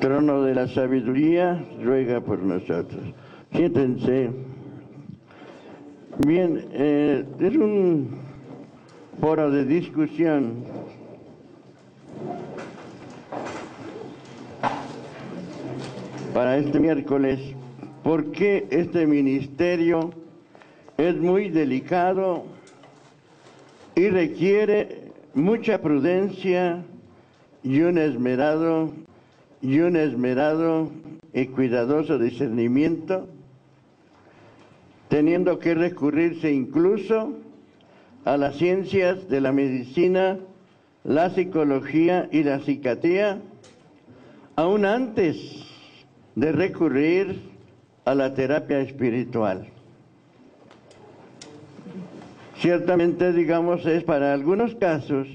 trono de la sabiduría, ruega por nosotros. Siéntense. Bien, es un foro de discusión para este miércoles, porque este ministerio es muy delicado y requiere mucha prudencia y un esmerado y cuidadoso discernimiento, teniendo que recurrirse incluso a las ciencias de la medicina, la psicología y la psiquiatría, aún antes de recurrir a la terapia espiritual. Ciertamente, digamos, es para algunos casos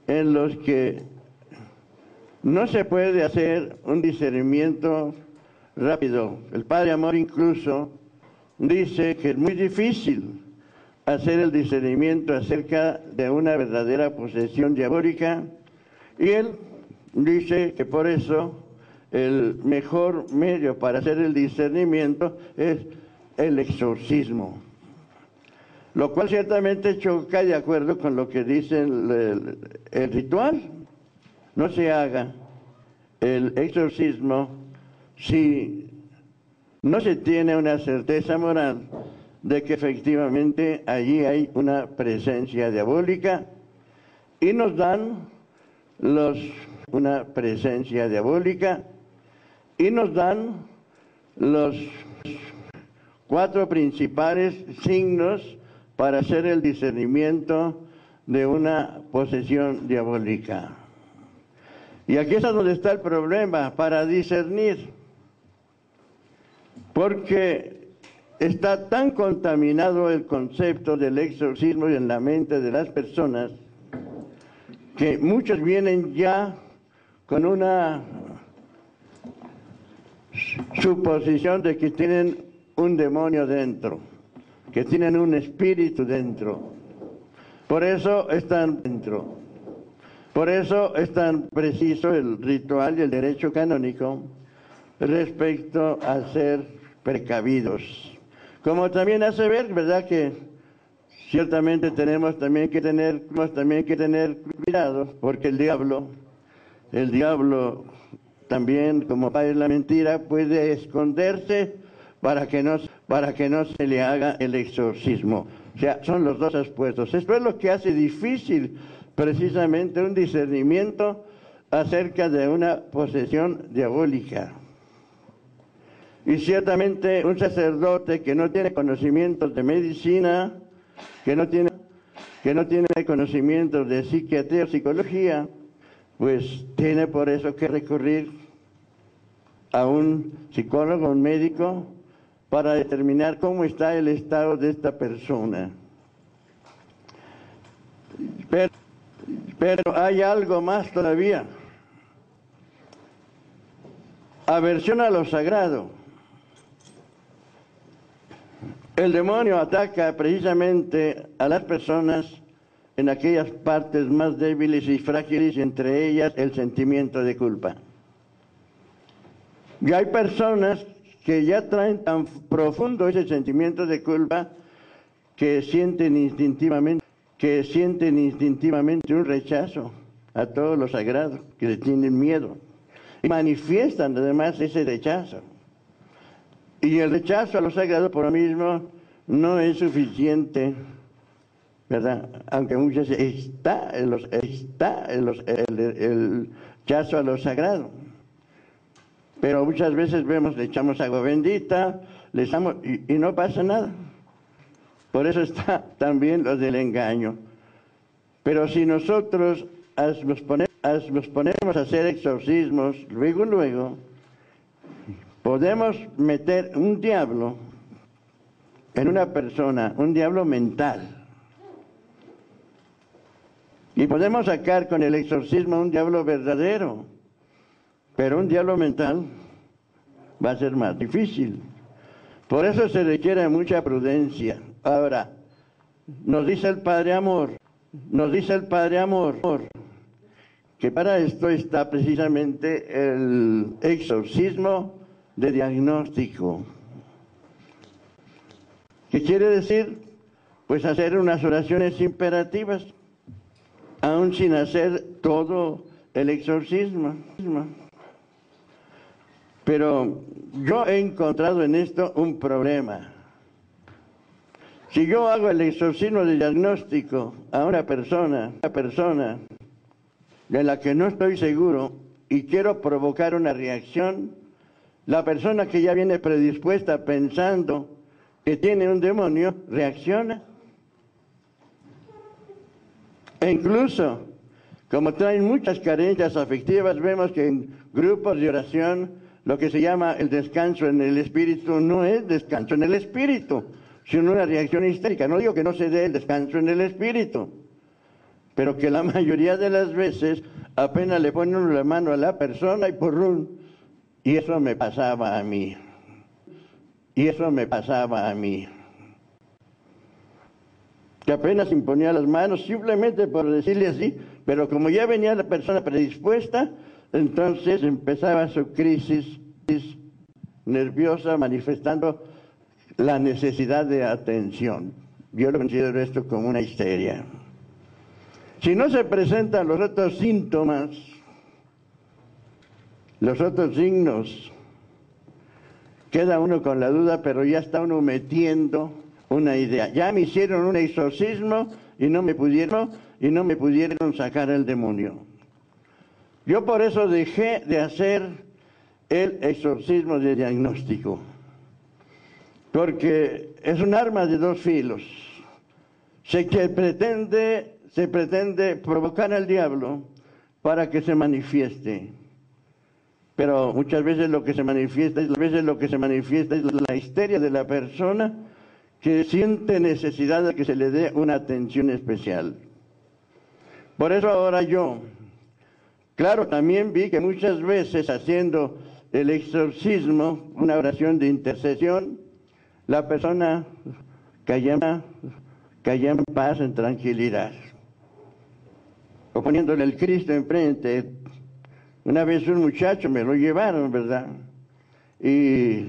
en los que no se puede hacer un discernimiento rápido. El Padre Amor incluso dice que es muy difícil hacer el discernimiento acerca de una verdadera posesión diabólica, y él dice que por eso el mejor medio para hacer el discernimiento es el exorcismo, lo cual ciertamente choca de acuerdo con lo que dice el ritual. No se haga el exorcismo si no se tiene una certeza moral de que efectivamente allí hay una presencia diabólica, y nos dan una presencia diabólica y nos dan los 4 principales signos para hacer el discernimiento de una posesión diabólica. Y aquí es donde está el problema para discernir, porque está tan contaminado el concepto del exorcismo en la mente de las personas que muchos vienen ya con una suposición de que tienen un demonio dentro, que tienen un espíritu dentro. Por eso están dentro. Por eso es tan preciso el ritual y el derecho canónico respecto a ser precavidos. Como también hace ver, ¿verdad?, que ciertamente tenemos también que tener cuidado, porque el diablo también, como padre de la mentira, puede esconderse para que no se le haga el exorcismo. O sea, son los dos aspectos. Esto es lo que hace difícil precisamente un discernimiento acerca de una posesión diabólica. Y ciertamente un sacerdote que no tiene conocimientos de medicina, que no tiene conocimientos de psiquiatría o psicología, pues tiene por eso que recurrir a un psicólogo, un médico, para determinar cómo está el estado de esta persona. Pero hay algo más todavía. Aversión a lo sagrado. El demonio ataca precisamente a las personas en aquellas partes más débiles y frágiles, entre ellas el sentimiento de culpa. Y hay personas que ya traen tan profundo ese sentimiento de culpa que sienten instintivamente un rechazo a todo lo sagrado, que le tienen miedo, y manifiestan además ese rechazo. Y el rechazo a lo sagrado por lo mismo no es suficiente, ¿verdad? Aunque muchas veces está el rechazo a lo sagrado. Pero muchas veces vemos, le echamos agua bendita, y no pasa nada. Por eso está también lo del engaño. Pero si nosotros nos ponemos a hacer exorcismos, luego, podemos meter un diablo en una persona, un diablo mental. Y podemos sacar con el exorcismo un diablo verdadero, pero un diablo mental va a ser más difícil. Por eso se requiere mucha prudencia. Ahora, nos dice el Padre Amor que para esto está precisamente el exorcismo de diagnóstico. ¿Qué quiere decir? Pues hacer unas oraciones imperativas, aún sin hacer todo el exorcismo. Pero yo he encontrado en esto un problema. Si yo hago el exorcismo de diagnóstico a una persona de la que no estoy seguro y quiero provocar una reacción, la persona que ya viene predispuesta pensando que tiene un demonio reacciona. E incluso, como traen muchas carencias afectivas, vemos que en grupos de oración lo que se llama el descanso en el espíritu no es descanso en el espíritu, sino una reacción histérica. No digo que no se dé el descanso en el espíritu, pero que la mayoría de las veces apenas le ponen uno la mano a la persona y ¡purrún! Y eso me pasaba a mí. Que apenas imponía las manos simplemente por decirle así, pero como ya venía la persona predispuesta, entonces empezaba su crisis nerviosa manifestando la necesidad de atención. Yo lo considero esto como una histeria. Si no se presentan los otros síntomas, los otros signos, queda uno con la duda, pero ya está uno metiendo una idea. Ya me hicieron un exorcismo y no me pudieron sacar el demonio. Yo por eso dejé de hacer el exorcismo de diagnóstico, porque es un arma de dos filos. Se pretende provocar al diablo para que se manifieste. Pero muchas veces lo que se manifiesta es la histeria de la persona que siente necesidad de que se le dé una atención especial. Por eso ahora yo, claro, también vi que muchas veces haciendo el exorcismo, una oración de intercesión, la persona caía en paz, en tranquilidad. O poniéndole el Cristo enfrente. Una vez un muchacho me lo llevaron, ¿verdad? Y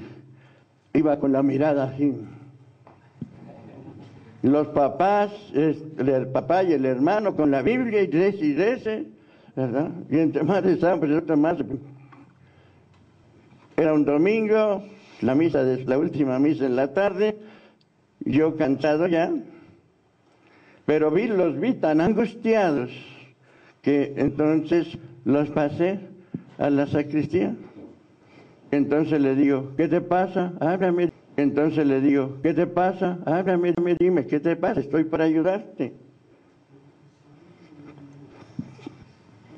iba con la mirada así. Los papás, el papá y el hermano con la Biblia y rece, ¿verdad? Y entre más rezaban, pues otra más. Era un domingo, la última misa en la tarde, yo cansado ya, pero los vi tan angustiados que entonces los pasé a la sacristía. Entonces le digo, ¿qué te pasa? Háblame. Entonces le digo, ¿qué te pasa? Háblame, dime, ¿qué te pasa? Estoy para ayudarte.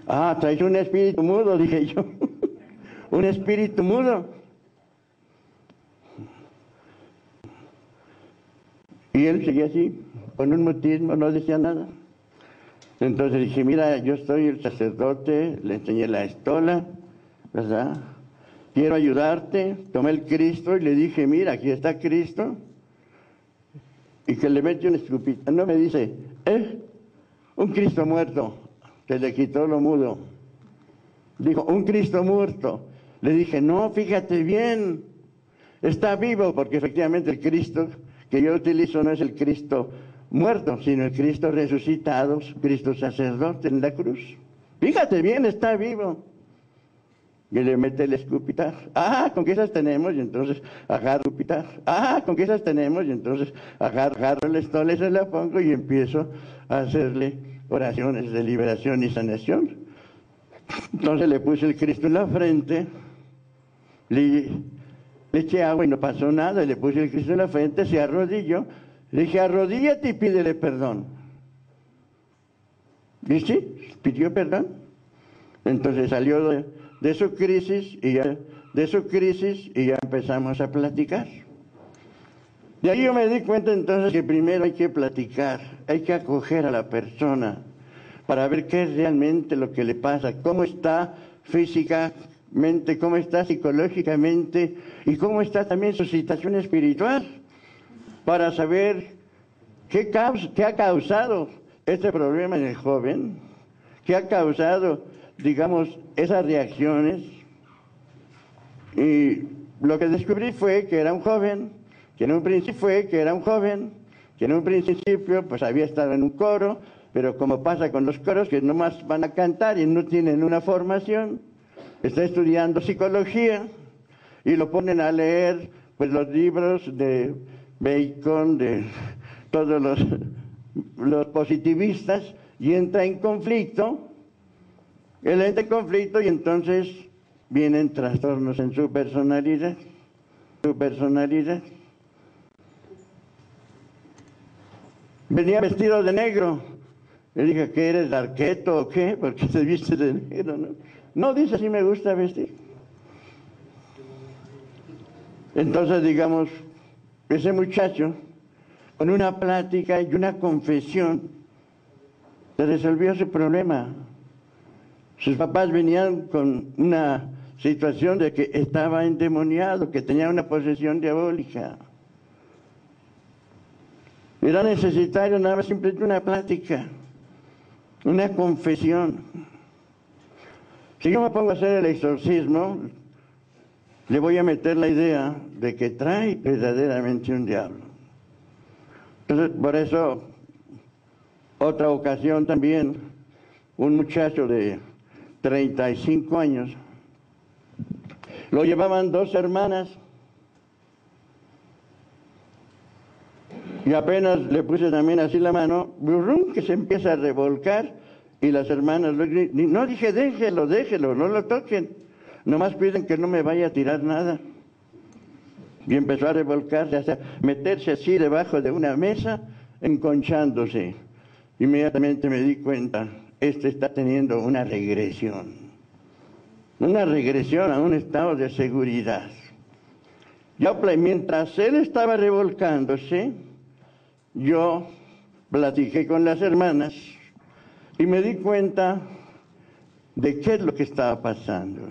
Ah, traes un espíritu mudo, dije yo. Un espíritu mudo. Y él seguía así, con un mutismo, no decía nada. Entonces dije, mira, yo soy el sacerdote, le enseñé la estola, ¿verdad? Quiero ayudarte. Tomé el Cristo y le dije, mira, aquí está Cristo. Y que le mete una escupita. No me dice, un Cristo muerto. Se le quitó lo mudo. Dijo, un Cristo muerto. Le dije, no, fíjate bien. Está vivo, porque efectivamente el Cristo que yo utilizo no es el Cristo muerto, sino el Cristo resucitado, Cristo sacerdote en la cruz. Fíjate bien, está vivo. Y le mete el escupitar. Ah, ¿con qué esas tenemos? Y entonces agarro el escupitar. Ah, ¿con qué esas tenemos? Y entonces agarro el estola y se la pongo y empiezo a hacerle oraciones de liberación y sanación. Entonces le puse el Cristo en la frente, le eché agua y no pasó nada, le puse el Cristo en la frente, se arrodilló, le dije, arrodíllate y pídele perdón. Y sí, pidió perdón. Entonces salió de su crisis y ya empezamos a platicar. De ahí yo me di cuenta entonces que primero hay que platicar, hay que acoger a la persona para ver qué es realmente lo que le pasa, cómo está físicamente, cómo está psicológicamente y cómo está también su situación espiritual, para saber qué ha causado este problema en el joven, qué ha causado digamos, esas reacciones, y lo que descubrí fue que era un joven, que en un principio pues había estado en un coro, pero como pasa con los coros, que nomás van a cantar y no tienen una formación, está estudiando psicología y lo ponen a leer pues los libros de Bacon, de todos los positivistas, y entra en conflicto. Él entra en conflicto y entonces vienen trastornos en su personalidad. Venía vestido de negro. Le dije, ¿qué eres, arqueto o qué? Porque se viste de negro, ¿no? No, dice, sí me gusta vestir. Entonces, digamos, ese muchacho, con una plática y una confesión, se resolvió su problema. Sus papás venían con una situación de que estaba endemoniado, que tenía una posesión diabólica. Era necesario nada más simplemente una plática, una confesión. Si yo me pongo a hacer el exorcismo, le voy a meter la idea de que trae verdaderamente un diablo. Entonces, por eso, otra ocasión también, un muchacho de 35 años, lo llevaban dos hermanas, y apenas le puse también así la mano, burrum, que se empieza a revolcar, y las hermanas, no, dije, déjelo, no lo toquen, nomás piden que no me vaya a tirar nada. Y empezó a revolcarse, hasta meterse así debajo de una mesa, enconchándose. Inmediatamente me di cuenta, está teniendo una regresión a un estado de seguridad. Yo, mientras él estaba revolcándose, yo platiqué con las hermanas y me di cuenta de qué es lo que estaba pasando.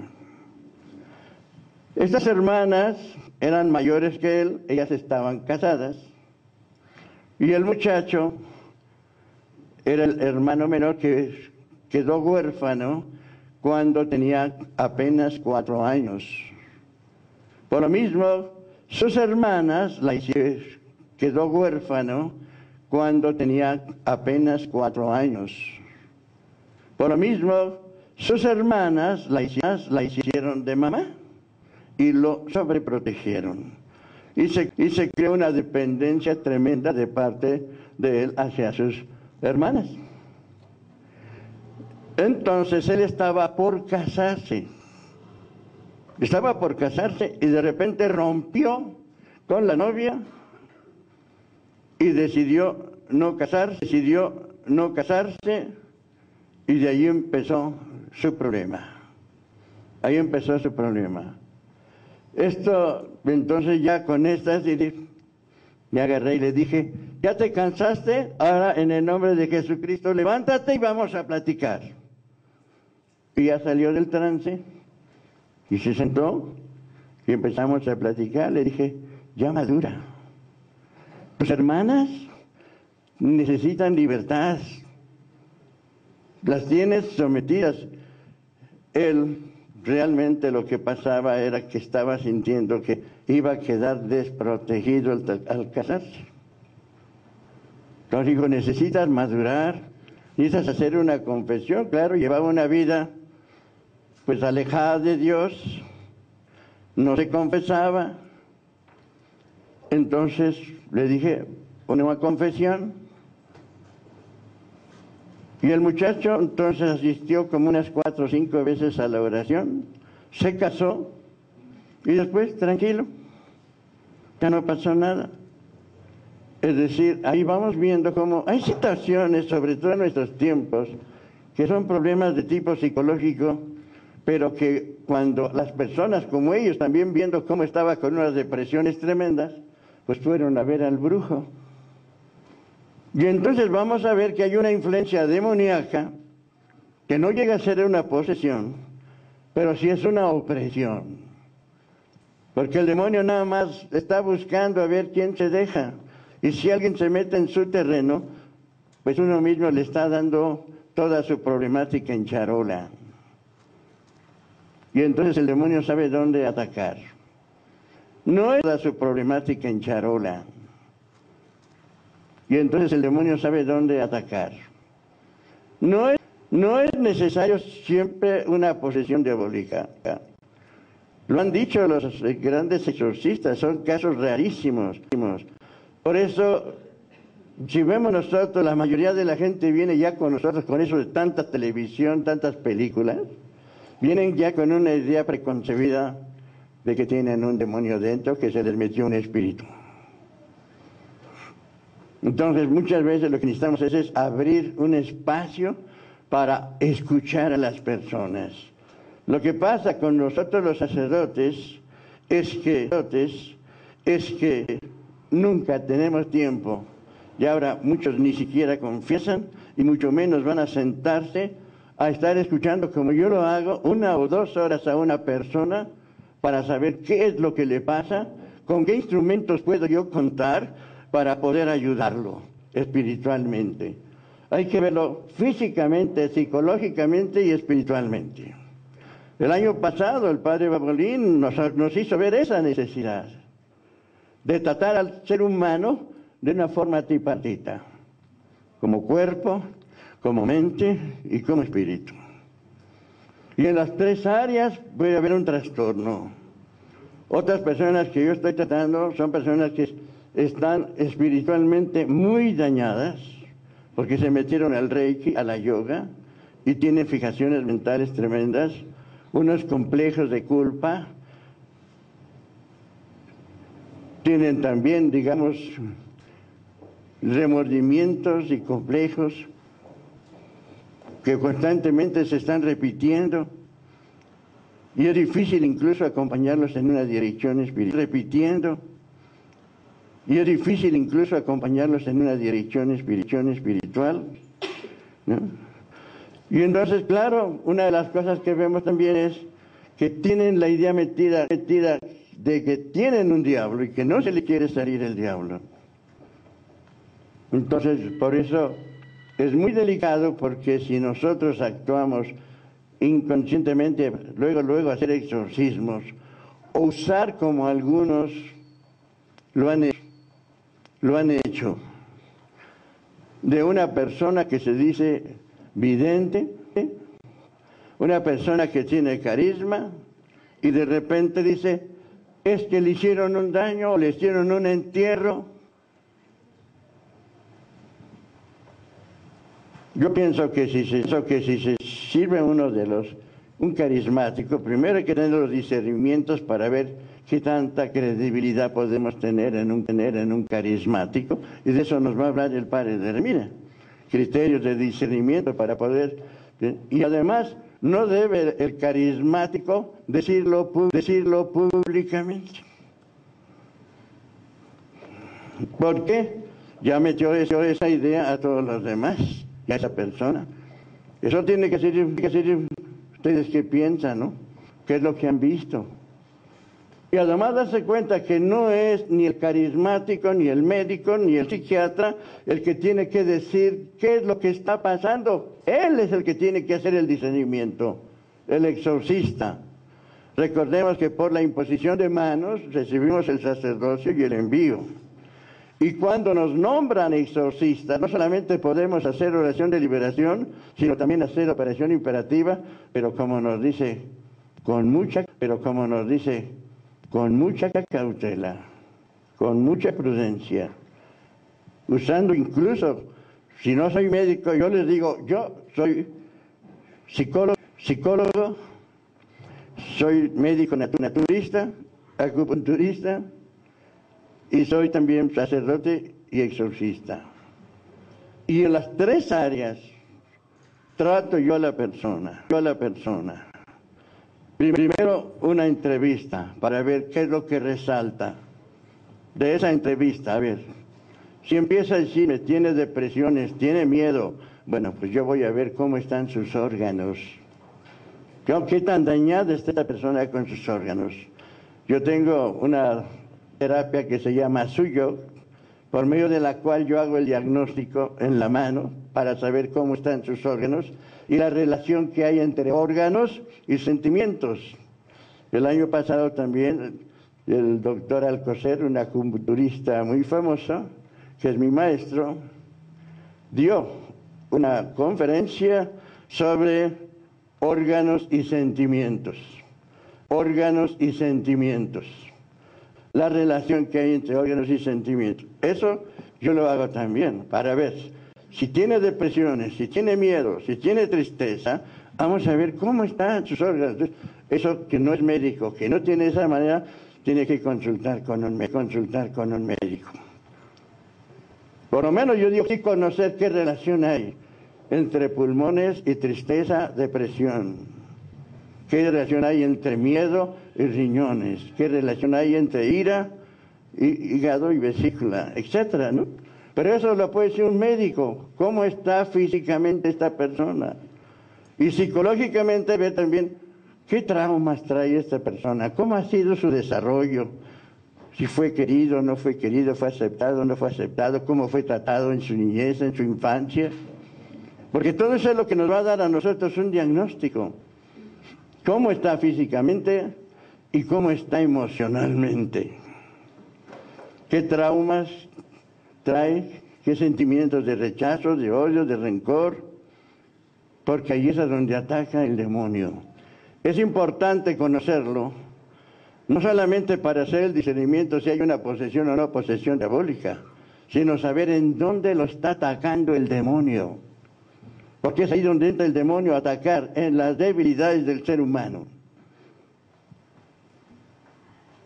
Estas hermanas eran mayores que él, ellas estaban casadas, y el muchacho era el hermano menor que quedó huérfano cuando tenía apenas 4 años. Por lo mismo, sus hermanas quedó huérfano cuando tenía apenas 4 años. Por lo mismo, sus hermanas la hicieron de mamá y lo sobreprotegieron. Y se creó una dependencia tremenda de parte de él hacia sus hermanas. Entonces él estaba por casarse y de repente rompió con la novia y decidió no casarse, y de ahí empezó su problema. Entonces ya con estas me agarré y le dije, ¿ya te cansaste? Ahora en el nombre de Jesucristo, levántate y vamos a platicar. Y ya salió del trance y se sentó y empezamos a platicar. Le dije, ya madura. Tus hermanas necesitan libertad. Las tienes sometidas. Él realmente lo que pasaba era que estaba sintiendo que iba a quedar desprotegido al casarse. Entonces digo, necesitas madurar, necesitas hacer una confesión. Claro, llevaba una vida pues alejada de Dios, no se confesaba. Entonces le dije, una confesión. Y el muchacho entonces asistió como unas 4 o 5 veces a la oración, se casó y después tranquilo, ya no pasó nada. Es decir, ahí vamos viendo cómo hay situaciones, sobre todo en nuestros tiempos, que son problemas de tipo psicológico, pero que cuando las personas como ellos, también viendo cómo estaba con unas depresiones tremendas, pues fueron a ver al brujo. Y entonces vamos a ver que hay una influencia demoníaca que no llega a ser una posesión, pero sí es una opresión. Porque el demonio nada más está buscando a ver quién se deja. Y si alguien se mete en su terreno, pues uno mismo le está dando toda su problemática en charola. Y entonces el demonio sabe dónde atacar. No es toda su problemática en charola. Y entonces el demonio sabe dónde atacar. No es necesario siempre una posesión diabólica. Lo han dicho los grandes exorcistas, son casos rarísimos. Por eso, si vemos nosotros, la mayoría de la gente viene ya con nosotros, con eso de tanta televisión, tantas películas, vienen ya con una idea preconcebida de que tienen un demonio dentro, que se les metió un espíritu. Entonces, muchas veces lo que necesitamos es abrir un espacio para escuchar a las personas. Lo que pasa con nosotros los sacerdotes es que nunca tenemos tiempo. Y ahora muchos ni siquiera confiesan y mucho menos van a sentarse a estar escuchando, como yo lo hago, 1 o 2 horas a una persona para saber qué es lo que le pasa, con qué instrumentos puedo yo contar para poder ayudarlo espiritualmente. Hay que verlo físicamente, psicológicamente y espiritualmente. El año pasado el padre Babolín nos hizo ver esa necesidad de tratar al ser humano de una forma tripartita, como cuerpo, como mente y como espíritu. Y en las 3 áreas puede haber un trastorno. Otras personas que yo estoy tratando son personas que están espiritualmente muy dañadas porque se metieron al Reiki, a la yoga, y tienen fijaciones mentales tremendas, unos complejos de culpa, tienen también, digamos, remordimientos y complejos que constantemente se están repitiendo, y es difícil incluso acompañarlos en una dirección espiritual. ¿No? Y entonces, claro, una de las cosas que vemos también es que tienen la idea metida de que tienen un diablo y que no se le quiere salir el diablo. Entonces, por eso es muy delicado, porque si nosotros actuamos inconscientemente, luego hacer exorcismos, o usar como algunos lo han hecho, de una persona que se dice vidente, una persona que tiene carisma, y de repente dice, es que le hicieron un daño, o le hicieron un entierro. Yo pienso que si se sirve un carismático, primero hay que tener los discernimientos para ver qué tanta credibilidad podemos tener en un carismático, y de eso nos va a hablar el padre de Remira. Criterios de discernimiento para poder, y además no debe el carismático decirlo públicamente. ¿Por qué? Ya metió esa idea a todos los demás, y a esa persona. Eso tiene que ser ustedes qué piensan, ¿no? ¿Qué es lo que han visto? Y además darse cuenta que no es ni el carismático, ni el médico, ni el psiquiatra el que tiene que decir qué es lo que está pasando. Él es el que tiene que hacer el discernimiento, el exorcista. Recordemos que por la imposición de manos recibimos el sacerdocio y el envío. Y cuando nos nombran exorcistas, no solamente podemos hacer oración de liberación, sino también hacer operación imperativa, pero como nos dice, con mucha cautela, con mucha prudencia, usando incluso, si no soy médico, yo les digo, yo soy psicólogo, soy médico naturista, acupunturista, y soy también sacerdote y exorcista. Y en las 3 áreas trato yo a la persona. Primero, una entrevista para ver qué es lo que resalta de esa entrevista. A ver, si empieza a decirme, tiene depresiones, tiene miedo, bueno, pues yo voy a ver cómo están sus órganos. ¿Qué tan dañada está esta persona con sus órganos? Yo tengo una terapia que se llama Suyo, por medio de la cual yo hago el diagnóstico en la mano para saber cómo están sus órganos y la relación que hay entre órganos y sentimientos. El año pasado también el doctor Alcocer, un acupunturista muy famoso, que es mi maestro, dio una conferencia sobre órganos y sentimientos. Órganos y sentimientos. La relación que hay entre órganos y sentimientos. Eso yo lo hago también para ver si tiene depresiones, si tiene miedo, si tiene tristeza. Vamos a ver cómo están sus órganos. Eso que no es médico, que no tiene esa manera, tiene que consultar con un médico. Por lo menos yo digo, sí, conocer qué relación hay entre pulmones y tristeza, depresión. ¿Qué relación hay entre miedo y riñones? ¿Qué relación hay entre ira, hígado y vesícula, etcétera, ¿no? Pero eso lo puede decir un médico. ¿Cómo está físicamente esta persona? Y psicológicamente ver también qué traumas trae esta persona, cómo ha sido su desarrollo, si fue querido, no fue querido, fue aceptado, no fue aceptado, cómo fue tratado en su niñez, en su infancia. Porque todo eso es lo que nos va a dar a nosotros un diagnóstico. Cómo está físicamente y cómo está emocionalmente. ¿Qué traumas trae? ¿Qué sentimientos de rechazo, de odio, de rencor? Porque ahí es donde ataca el demonio. Es importante conocerlo, no solamente para hacer el discernimiento si hay una posesión o no posesión diabólica, sino saber en dónde lo está atacando el demonio. Porque es ahí donde entra el demonio a atacar, en las debilidades del ser humano.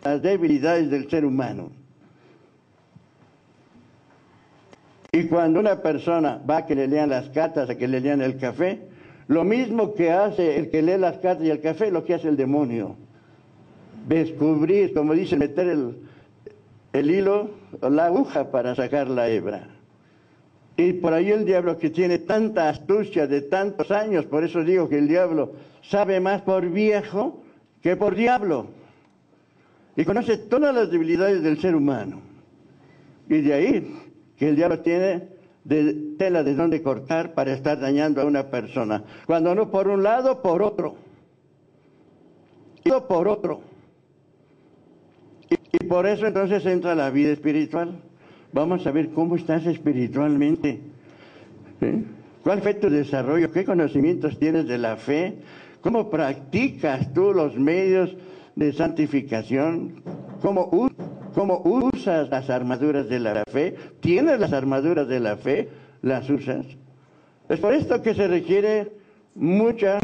Las debilidades del ser humano. Y cuando una persona va a que le lean las cartas, a que le lean el café, lo mismo que hace el que lee las cartas y el café, lo que hace el demonio. Descubrir, como dicen, meter el hilo o la aguja para sacar la hebra. Y por ahí el diablo, que tiene tanta astucia de tantos años, por eso digo que el diablo sabe más por viejo que por diablo. Y conoce todas las debilidades del ser humano. Y de ahí que el diablo tiene tela de dónde cortar para estar dañando a una persona. Cuando no por un lado, por otro. Y por otro. Y por eso entonces entra la vida espiritual. Vamos a ver cómo estás espiritualmente. ¿Sí? ¿Cuál fue tu desarrollo? ¿Qué conocimientos tienes de la fe? ¿Cómo practicas tú los medios de santificación? ¿Cómo usas las armaduras de la fe? ¿Tienes las armaduras de la fe? ¿Las usas? Es por esto que se requiere mucha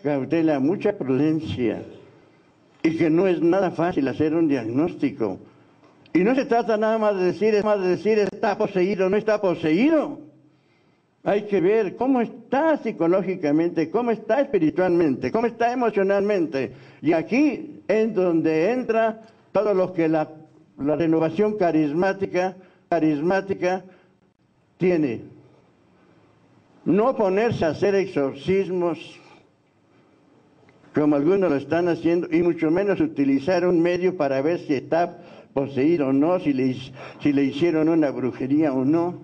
cautela, mucha prudencia. Y que no es nada fácil hacer un diagnóstico. Y no se trata nada más de decir está poseído, no está poseído. Hay que ver cómo está psicológicamente, cómo está espiritualmente, cómo está emocionalmente. Y aquí es donde entra todo lo que la renovación carismática tiene. No ponerse a hacer exorcismos como algunos lo están haciendo, y mucho menos utilizar un medio para ver si está poseído o no, si le hicieron una brujería o no,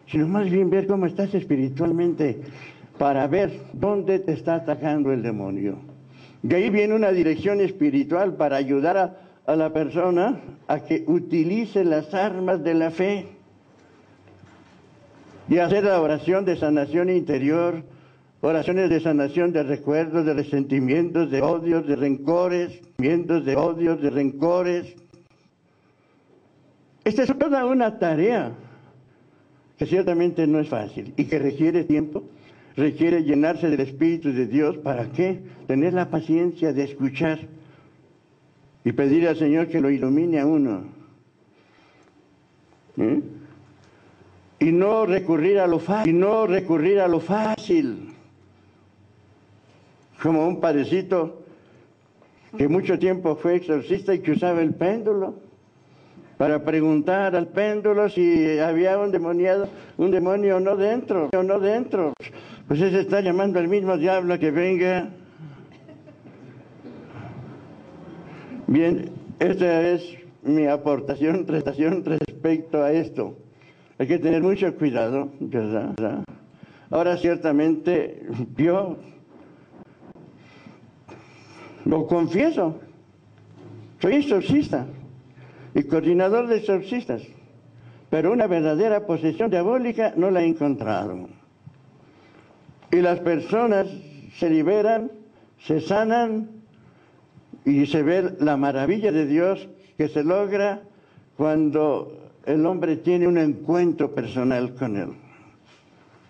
sino más bien ver cómo estás espiritualmente para ver dónde te está atacando el demonio. De ahí viene una dirección espiritual para ayudar a la persona a que utilice las armas de la fe y hacer la oración de sanación interior, oraciones de sanación de recuerdos, de resentimientos, de odios, de rencores, de rencores. Esta es toda una tarea que ciertamente no es fácil y que requiere tiempo, requiere llenarse del Espíritu de Dios. ¿Para qué? Tener la paciencia de escuchar y pedir al Señor que lo ilumine a uno. Y no recurrir a lo fácil. Como un padrecito que mucho tiempo fue exorcista y que usaba el péndulo para preguntar al péndulo si había un demonio no dentro. Pues ese está llamando al mismo diablo que venga. Bien, esta es mi aportación respecto a esto. Hay que tener mucho cuidado, ¿verdad? Ahora ciertamente yo lo confieso, Soy exorcista y coordinador de exorcistas, pero una verdadera posesión diabólica no la he encontrado. Y las personas se liberan, se sanan y se ve la maravilla de Dios que se logra cuando el hombre tiene un encuentro personal con Él.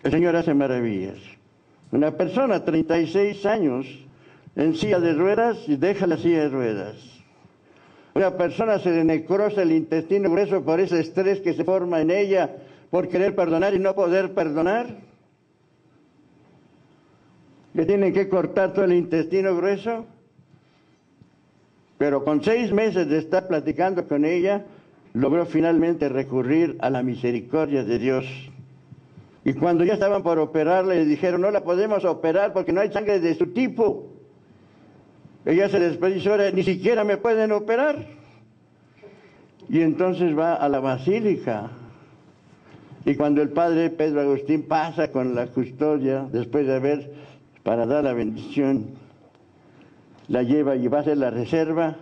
El Señor hace maravillas. Una persona, 36 años, en silla de ruedas y deja la silla de ruedas. Una persona se le necrosa el intestino grueso por ese estrés que se forma en ella por querer perdonar y no poder perdonar. Le tienen que cortar todo el intestino grueso. Pero con 6 meses de estar platicando con ella, logró finalmente recurrir a la misericordia de Dios. Y cuando ya estaban por operarla, le dijeron, no la podemos operar porque no hay sangre de su tipo. Ella se desperdició, ahora ni siquiera me pueden operar. Y entonces va a la basílica. Y cuando el padre Pedro Agustín pasa con la custodia, después de haber, para dar la bendición, la lleva y va a hacer la reserva,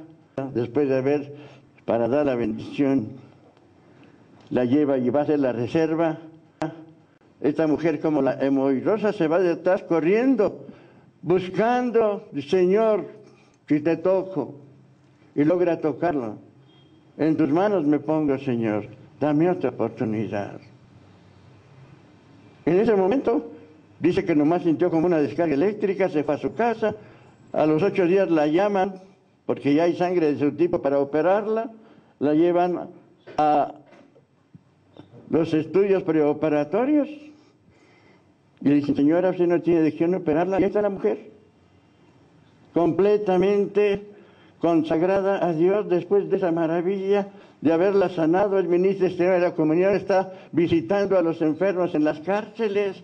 después de haber, para dar la bendición, la lleva y va a hacer la reserva. Esta mujer, como la hemoirosa, se va detrás corriendo, buscando, Señor, si te toco, y logra tocarlo. En tus manos me pongo, Señor, dame otra oportunidad. En ese momento, dice que nomás sintió como una descarga eléctrica, se fue a su casa, a los 8 días la llaman, porque ya hay sangre de su tipo para operarla, la llevan a los estudios preoperatorios, y le dicen, señora, usted no tiene de quién operarla. Y ahí está la mujer, completamente consagrada a Dios después de esa maravilla de haberla sanado. El ministro exterior de la comunión está visitando a los enfermos en las cárceles.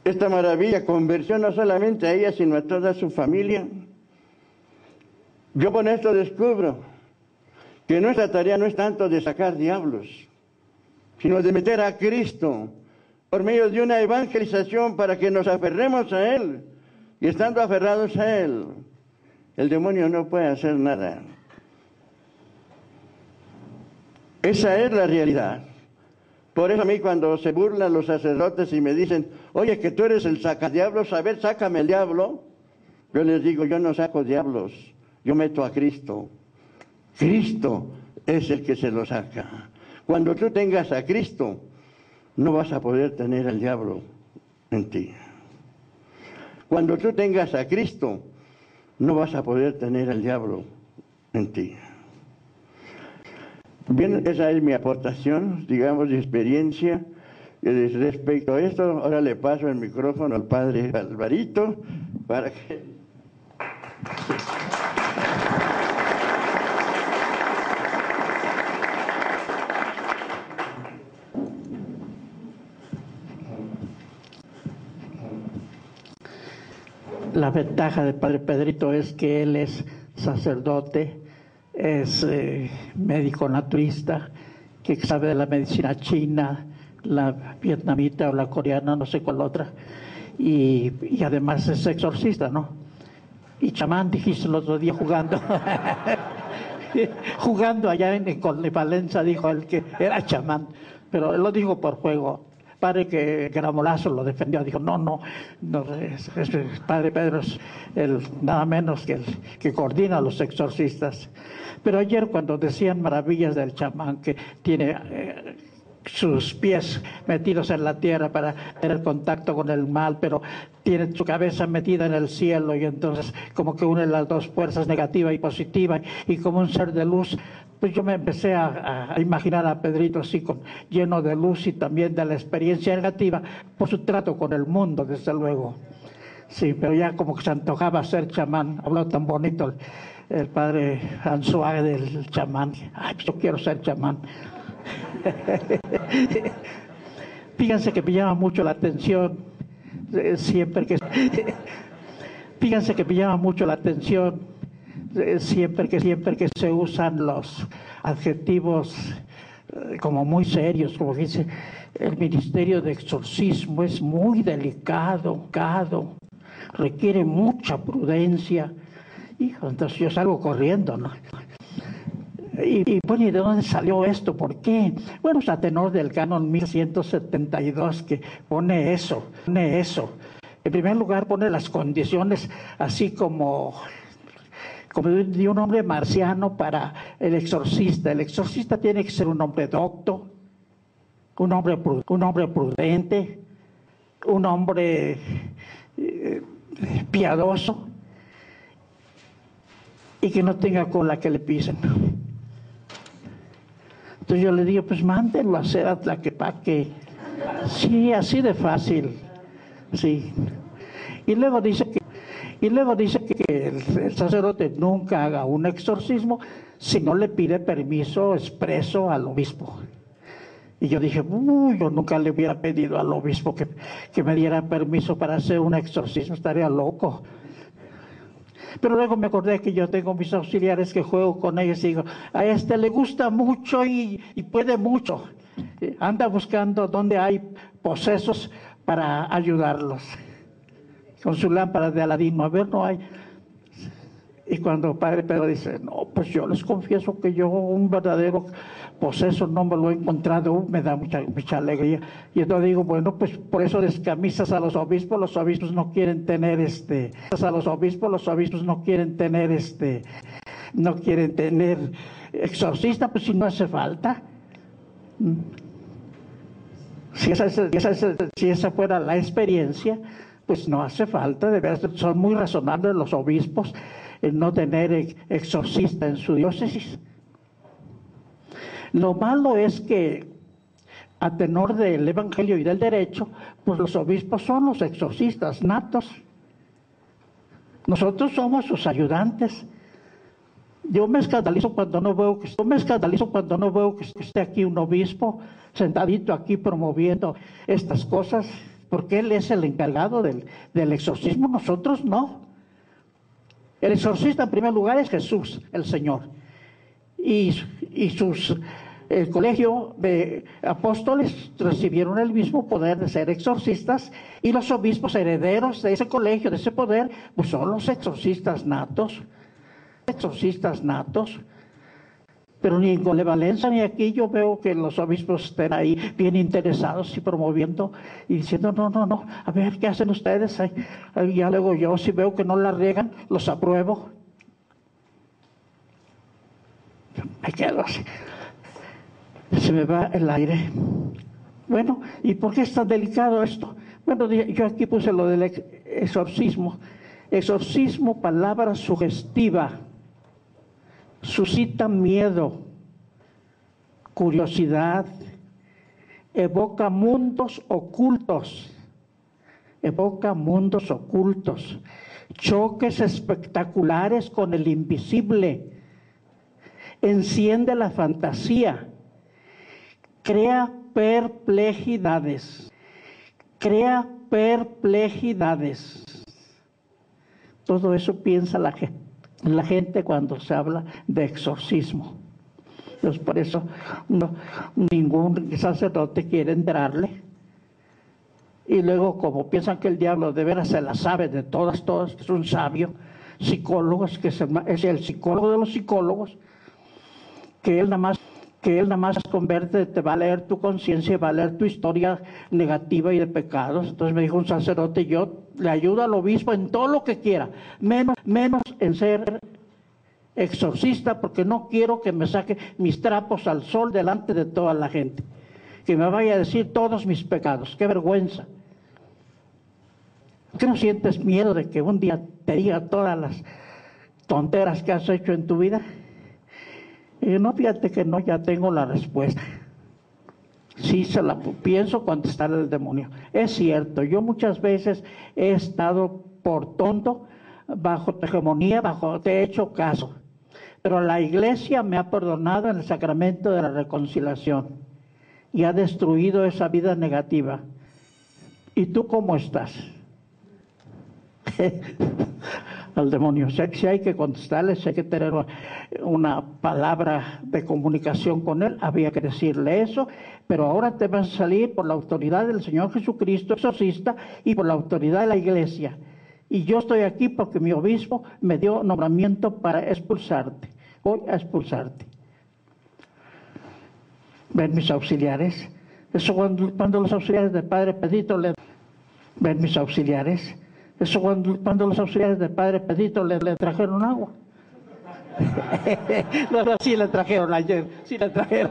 Esta maravilla convirtió no solamente a ella, sino a toda su familia. Yo con esto descubro que nuestra tarea no es tanto de sacar diablos, sino de meter a Cristo por medio de una evangelización para que nos aferremos a Él. Y estando aferrados a Él, el demonio no puede hacer nada. Esa es la realidad. Por eso a mí cuando se burlan los sacerdotes y me dicen, oye, que tú eres el sacadiablos, a ver, sácame el diablo. Yo les digo, yo no saco diablos, yo meto a Cristo. Cristo es el que se lo saca. Cuando tú tengas a Cristo, no vas a poder tener al diablo en ti. Cuando tú tengas a Cristo, no vas a poder tener al diablo en ti. Bien, esa es mi aportación, digamos, de experiencia respecto a esto. Ahora le paso el micrófono al padre Alvarito para que... La ventaja del padre Pedrito es que él es sacerdote, es médico naturista, que sabe de la medicina china, la vietnamita o la coreana, no sé cuál otra, y además es exorcista, ¿no? Y chamán, dijiste el otro día jugando, jugando allá en Valencia, dijo él que era chamán, pero él lo dijo por juego. Padre que Gramolazo lo defendió, dijo, no, padre Pedro es nada menos que el que coordina a los exorcistas. Pero ayer cuando decían maravillas del chamán, que tiene sus pies metidos en la tierra para tener contacto con el mal, pero tiene su cabeza metida en el cielo, y entonces como que une las dos fuerzas, negativa y positiva, y como un ser de luz, pues yo me empecé a imaginar a Pedrito así, lleno de luz y también de la experiencia negativa por su trato con el mundo, desde luego. Sí, pero ya como que se antojaba ser chamán. Habló tan bonito el padre Anzuaga del chamán. Ay, pues yo quiero ser chamán. Fíjense que me llama mucho la atención siempre que se usan los adjetivos como muy serios, como dice, el ministerio de exorcismo es muy delicado, requiere mucha prudencia, Hijo, entonces yo salgo corriendo, ¿no? Bueno, ¿y de dónde salió esto? ¿Por qué? Bueno, es a tenor del canon 1172 que pone eso. En primer lugar, pone las condiciones así como de un hombre marciano para el exorcista. El exorcista tiene que ser un hombre docto, un hombre prudente, un hombre piadoso y que no tenga cola que le pisen. Entonces yo le digo, pues mándenlo a hacer a Tlaquepaque. Sí, así de fácil. Sí. Y luego dice que el sacerdote nunca haga un exorcismo si no le pide permiso expreso al obispo. Y yo dije, yo nunca le hubiera pedido al obispo que me diera permiso para hacer un exorcismo, estaría loco. Pero luego me acordé que yo tengo mis auxiliares que juego con ellos y digo, a este le gusta mucho y puede mucho. Anda buscando dónde hay posesos para ayudarlos. Con su lámpara de Aladino, a ver, no hay. Y cuando Padre Pedro dice, no, pues yo les confieso que yo un verdadero poseso no me lo he encontrado, me da mucha alegría. Y entonces digo, bueno, pues por eso descamisas a los obispos no quieren tener no quieren tener exorcista, pues si no hace falta. Si esa fuera la experiencia, pues no hace falta, de verdad, son muy razonables los obispos en no tener exorcista en su diócesis. Lo malo es que, a tenor del Evangelio y del derecho, pues los obispos son los exorcistas natos. Nosotros somos sus ayudantes. Yo me escandalizo cuando no veo que esté aquí un obispo sentadito aquí promoviendo estas cosas, porque él es el encargado del exorcismo, nosotros no. El exorcista en primer lugar es Jesús, el Señor. El colegio de apóstoles recibieron el mismo poder de ser exorcistas, y los obispos herederos de ese colegio, de ese poder, pues son los exorcistas natos. Pero ni en Valencia ni aquí yo veo que los obispos estén ahí bien interesados y promoviendo y diciendo, no, a ver, ¿qué hacen ustedes? Ya luego yo, si veo que no la riegan, los apruebo. Me quedo así. Se me va el aire. Bueno, ¿y por qué es tan delicado esto? Bueno, yo aquí puse lo del exorcismo. Exorcismo, palabra sugestiva. Suscita miedo, curiosidad, evoca mundos ocultos, choques espectaculares con el invisible, enciende la fantasía, crea perplejidades. Todo eso piensa la gente cuando se habla de exorcismo. Entonces, por eso ningún sacerdote quiere entrarle. Y luego, como piensan que el diablo de veras se la sabe de todas, es un sabio psicólogo, es el psicólogo de los psicólogos, que él nada más convierte, te va a leer tu conciencia y va a leer tu historia negativa y de pecados. Entonces me dijo un sacerdote, yo le ayudo al obispo en todo lo que quiera, menos en ser exorcista, porque no quiero que me saque mis trapos al sol delante de toda la gente, que me vaya a decir todos mis pecados. ¡Qué vergüenza! ¿Qué no sientes miedo de que un día te diga todas las tonteras que has hecho en tu vida? Y no, fíjate que no, ya tengo la respuesta. Sí, se la pienso contestar al demonio. Es cierto, yo muchas veces he estado por tonto, bajo tu hegemonía, te he hecho caso. Pero la Iglesia me ha perdonado en el sacramento de la reconciliación y ha destruido esa vida negativa. ¿Y tú cómo estás? Al demonio. Si hay que contestarle, si hay que tener una palabra de comunicación con él, había que decirle eso, pero ahora te vas a salir por la autoridad del Señor Jesucristo, exorcista, y por la autoridad de la Iglesia. Y yo estoy aquí porque mi obispo me dio nombramiento para expulsarte. Voy a expulsarte. Ven mis auxiliares. Eso cuando los auxiliares del padre Pedrito le... Ven mis auxiliares. Eso cuando los auxiliares del padre Pedrito le trajeron agua. No, sí le trajeron ayer. Sí le trajeron.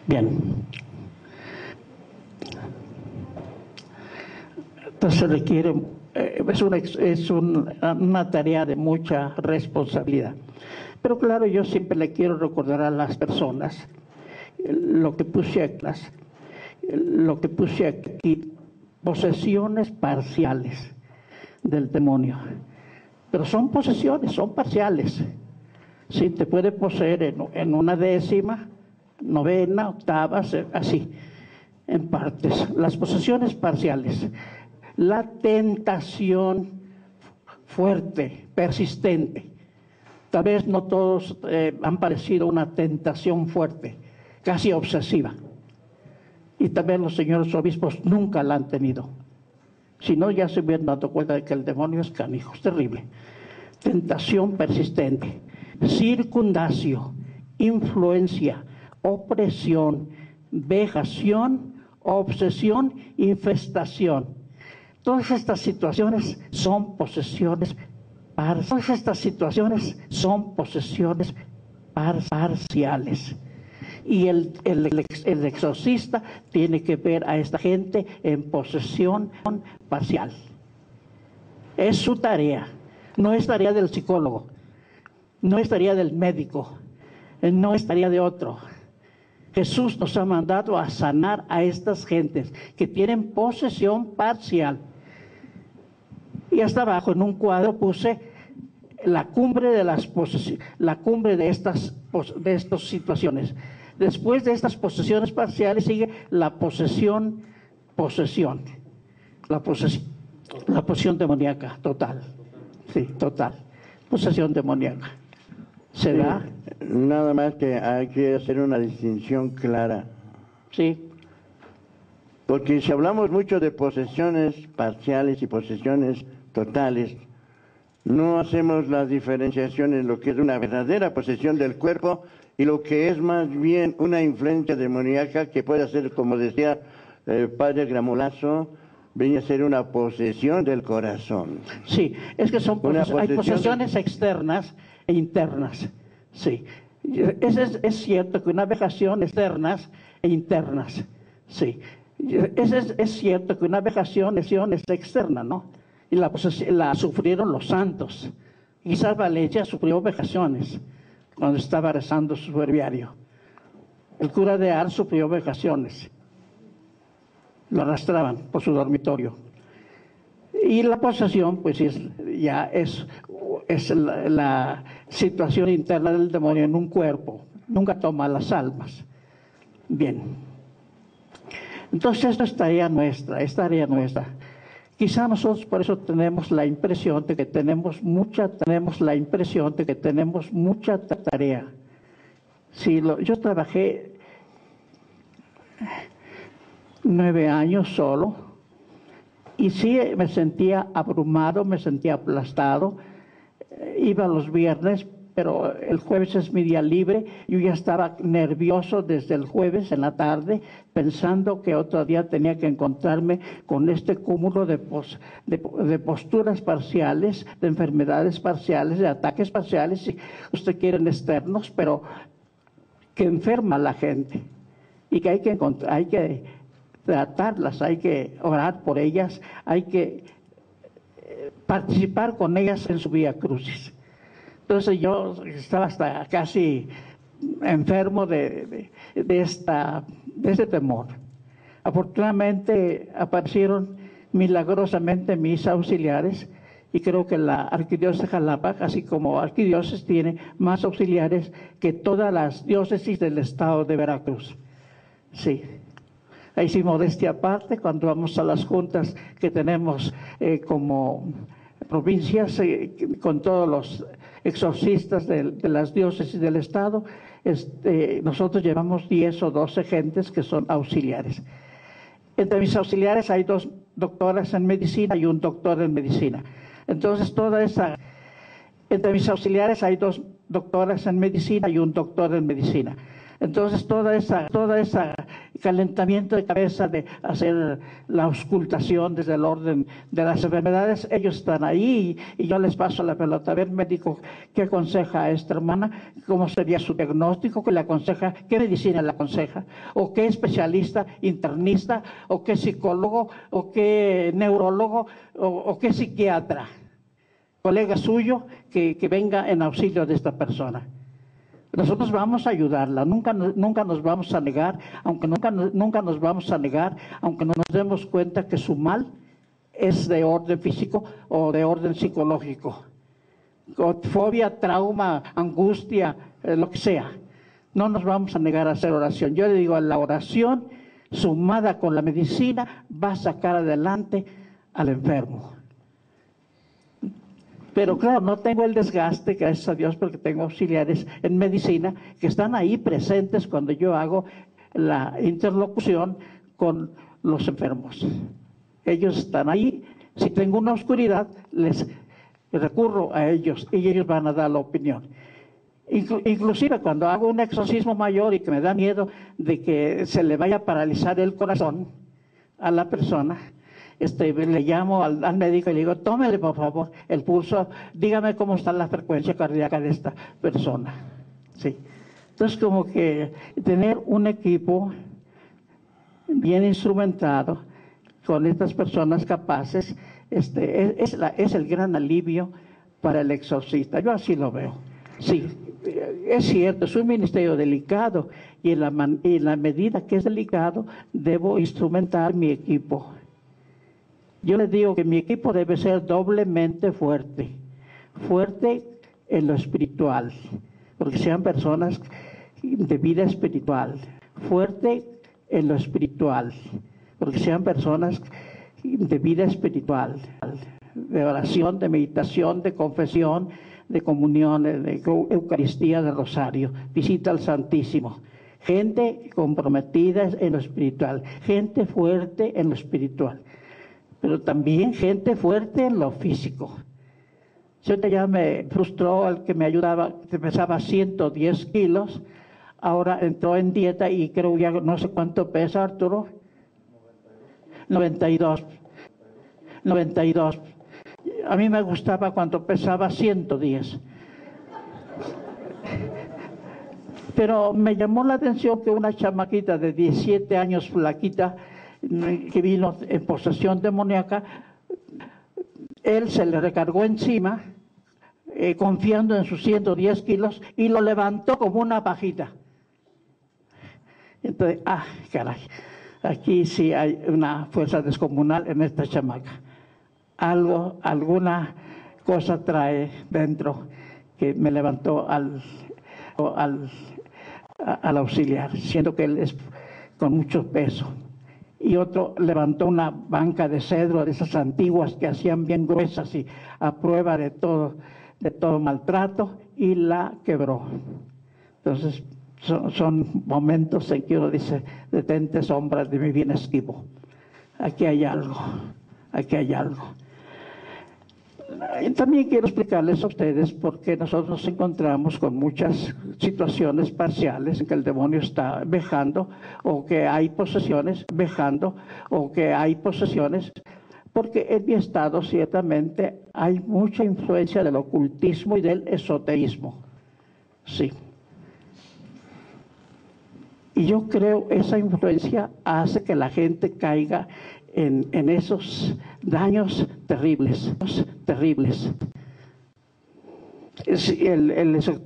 Bien. Entonces requiere, es una tarea de mucha responsabilidad. Pero claro, yo siempre le quiero recordar a las personas lo que puse aquí, posesiones parciales del demonio. Pero son posesiones, son parciales. Sí, te puede poseer en una décima, novena, octava, así, en partes. Las posesiones parciales. La tentación fuerte, persistente. Tal vez no todos han parecido una tentación fuerte, casi obsesiva. Y también los señores obispos nunca la han tenido. Si no, ya se hubieran dado cuenta de que el demonio es canijo, es terrible. Tentación persistente, circundacio, influencia, opresión, vejación, obsesión, infestación. Todas estas situaciones son posesiones parciales. Y el exorcista tiene que ver a esta gente en posesión parcial. Es su tarea, no es tarea del psicólogo, no es tarea del médico, no es tarea de otro. Jesús nos ha mandado a sanar a estas gentes que tienen posesión parcial. Y hasta abajo en un cuadro puse la cumbre de estas situaciones. Después de estas posesiones parciales sigue la posesión, la posesión demoníaca total. Sí, total. Posesión demoníaca. ¿Se da? Nada más que hay que hacer una distinción clara. Sí. Porque si hablamos mucho de posesiones parciales y posesiones totales, no hacemos la diferenciación en lo que es una verdadera posesión del cuerpo y lo que es más bien una influencia demoníaca que puede ser, como decía el padre Gramolazo, viene a ser una posesión del corazón. Sí, es que hay posesiones externas e internas. Sí, es cierto que una vejación externas e internas. Sí, es cierto que una vejación es externa, ¿no? Y la sufrieron los santos. Quizás Valencia sufrió vejaciones cuando estaba rezando su breviario. El cura de Ars sufrió vejaciones. Lo arrastraban por su dormitorio. Y la posesión, pues es la situación interna del demonio en un cuerpo. Nunca toma las almas. Bien. Entonces esto es tarea nuestra, Quizá nosotros por eso tenemos la impresión de que tenemos mucha tarea. Sí, yo trabajé 9 años solo y sí me sentía abrumado, me sentía aplastado. Iba los viernes, pero el jueves es mi día libre. Yo ya estaba nervioso desde el jueves en la tarde, pensando que otro día tenía que encontrarme con este cúmulo de posturas parciales, de enfermedades parciales, de ataques parciales, si usted quiere externos, pero que enferma a la gente y que hay que tratarlas, hay que orar por ellas, hay que participar con ellas en su vía crucis. Entonces yo estaba hasta casi enfermo de este temor. Afortunadamente aparecieron milagrosamente mis auxiliares y creo que la arquidiócesis de Jalapa, así como arquidiócesis, tiene más auxiliares que todas las diócesis del estado de Veracruz. Sí. Ahí sí, modestia aparte, cuando vamos a las juntas que tenemos como provincias, con todos los exorcistas de las diócesis del Estado, nosotros llevamos 10 o 12 gentes que son auxiliares. Entre mis auxiliares hay 2 doctoras en medicina y un doctor en medicina. Entonces, entre mis auxiliares hay 2 doctoras en medicina y un doctor en medicina. Entonces, toda esa calentamiento de cabeza de hacer la auscultación desde el orden de las enfermedades, ellos están ahí y yo les paso la pelota. A ver, médico, ¿qué aconseja a esta hermana? ¿Cómo sería su diagnóstico? ¿Qué le aconseja? ¿Qué medicina le aconseja? ¿O qué especialista, internista? ¿O qué psicólogo? ¿O qué neurólogo? ¿O qué psiquiatra? Colega suyo que venga en auxilio de esta persona. Nosotros vamos a ayudarla, nunca nos vamos a negar, nunca nos vamos a negar, aunque no nos demos cuenta que su mal es de orden físico o de orden psicológico. Fobia, trauma, angustia, lo que sea. No nos vamos a negar a hacer oración. Yo le digo, la oración sumada con la medicina va a sacar adelante al enfermo. Pero claro, no tengo el desgaste, gracias a Dios, porque tengo auxiliares en medicina que están ahí presentes cuando yo hago la interlocución con los enfermos. Ellos están ahí. Si tengo una oscuridad, les recurro a ellos y ellos van a dar la opinión. Inclusive cuando hago un exorcismo mayor y que me da miedo de que se le vaya a paralizar el corazón a la persona, le llamo al médico y le digo, tómele por favor el pulso, dígame cómo está la frecuencia cardíaca de esta persona. Sí. Entonces, como que tener un equipo bien instrumentado con estas personas capaces es el gran alivio para el exorcista. Yo así lo veo. Sí, es cierto, es un ministerio delicado y en la medida que es delicado debo instrumentar mi equipo. Yo les digo que mi equipo debe ser doblemente fuerte en lo espiritual, porque sean personas de vida espiritual, fuerte en lo espiritual, porque sean personas de vida espiritual, de oración, de meditación, de confesión, de comunión, de Eucaristía, de rosario, visita al Santísimo. Gente comprometida en lo espiritual, gente fuerte en lo espiritual, pero también gente fuerte en lo físico. Ya me frustró el que me ayudaba, que pesaba 110 kilos, ahora entró en dieta y creo ya no sé cuánto pesa, Arturo. 92. A mí me gustaba cuando pesaba 110. Pero me llamó la atención que una chamaquita de 17 años, flaquita, que vino en posesión demoníaca, él se le recargó encima, confiando en sus 110 kilos, y lo levantó como una pajita. Entonces, caray, aquí sí hay una fuerza descomunal en esta chamaca. Alguna cosa trae dentro que me levantó al auxiliar, siendo que él es con mucho peso. Y otro levantó una banca de cedro de esas antiguas que hacían bien gruesas y a prueba de todo maltrato, y la quebró. Entonces son momentos en que uno dice, detente sombra de mi bien esquivo, aquí hay algo. Y también quiero explicarles a ustedes por qué nosotros nos encontramos con muchas situaciones parciales en que el demonio está vejando, o que hay posesiones, porque en mi estado ciertamente hay mucha influencia del ocultismo y del esoterismo. Sí. Y yo creo esa influencia hace que la gente caiga en esos daños terribles.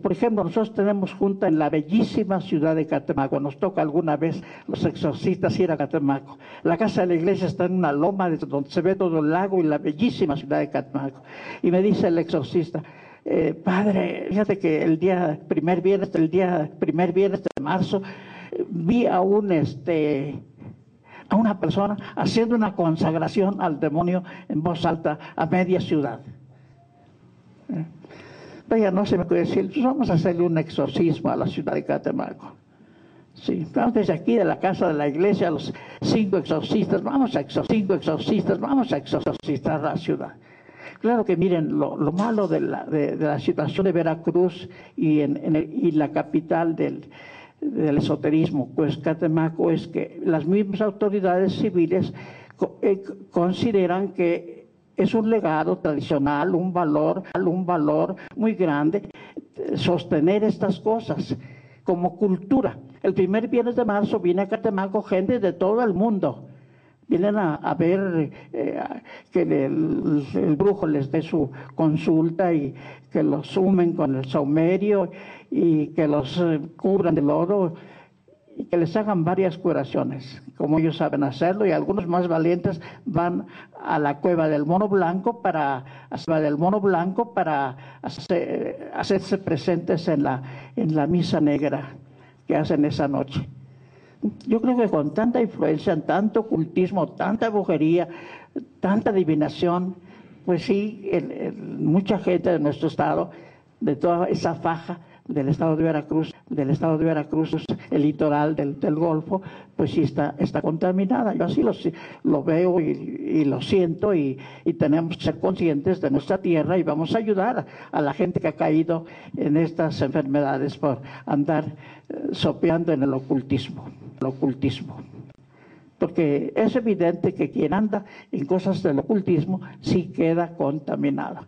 Por ejemplo, nosotros tenemos junta en la bellísima ciudad de Catemaco. Nos toca alguna vez los exorcistas ir a Catemaco. La casa de la iglesia está en una loma donde se ve todo el lago y la bellísima ciudad de Catemaco. Y me dice el exorcista, padre, fíjate que el primer viernes de marzo, vi a una persona haciendo una consagración al demonio en voz alta a media ciudad. Todavía no se me puede decir, pues vamos a hacerle un exorcismo a la ciudad de Catemaco. Sí, vamos desde aquí de la casa de la iglesia, los 5 exorcistas, vamos a exorcizar la ciudad. Claro que miren, lo malo de la situación de Veracruz y la capital del esoterismo, pues Catemaco, es que las mismas autoridades civiles consideran que es un legado tradicional, un valor muy grande, sostener estas cosas como cultura. El primer viernes de marzo viene a Catemaco gente de todo el mundo. Vienen a ver que el brujo les dé su consulta y que los sumen con el saumerio y que los cubran de lodo y que les hagan varias curaciones, como ellos saben hacerlo, y algunos más valientes van a la cueva del Mono Blanco para hacerse presentes en la misa negra que hacen esa noche. Yo creo que con tanta influencia, tanto ocultismo, tanta brujería, tanta adivinación, pues sí, mucha gente de nuestro estado, de toda esa faja del estado de Veracruz, el litoral del Golfo, pues sí está contaminada. Yo así lo veo y lo siento, y tenemos que ser conscientes de nuestra tierra y vamos a ayudar a la gente que ha caído en estas enfermedades por andar sopeando en el ocultismo. Porque es evidente que quien anda en cosas del ocultismo sí queda contaminado.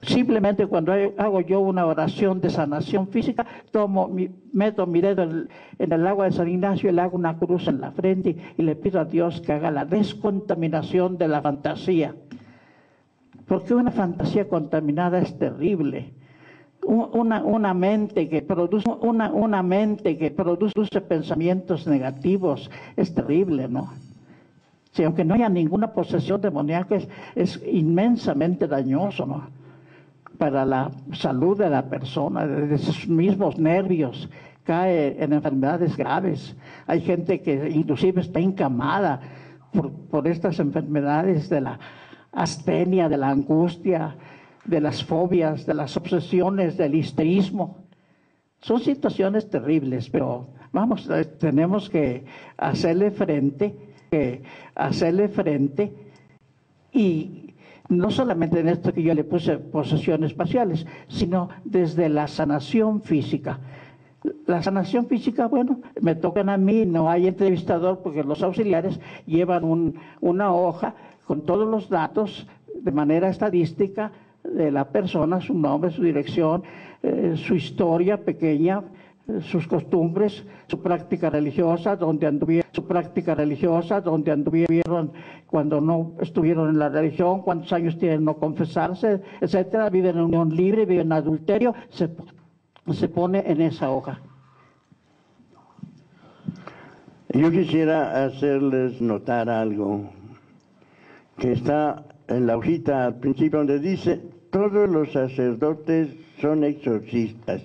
Simplemente cuando hago yo una oración de sanación física, meto mi dedo en el agua de San Ignacio y le hago una cruz en la frente y le pido a Dios que haga la descontaminación de la fantasía. Porque una fantasía contaminada es terrible. Una mente que produce pensamientos negativos es terrible, ¿no? Sí, aunque no haya ninguna posesión demoníaca, es inmensamente dañoso, ¿no? Para la salud de la persona, de sus mismos nervios, cae en enfermedades graves. Hay gente que inclusive está encamada por estas enfermedades de la astenia, de la angustia, de las fobias, de las obsesiones, del histerismo. Son situaciones terribles, pero tenemos que hacerle frente, y no solamente en esto que yo le puse posesiones parciales, sino desde la sanación física. La sanación física, bueno, me tocan a mí, no hay entrevistador porque los auxiliares llevan una hoja con todos los datos de manera estadística de la persona, su nombre, su dirección, su historia pequeña, sus costumbres, su práctica religiosa, donde anduvieron cuando no estuvieron en la religión, cuántos años tienen no confesarse, etcétera, viven en unión libre, viven en adulterio, se pone en esa hoja. Yo quisiera hacerles notar algo que está en la hojita al principio, donde dice: todos los sacerdotes son exorcistas,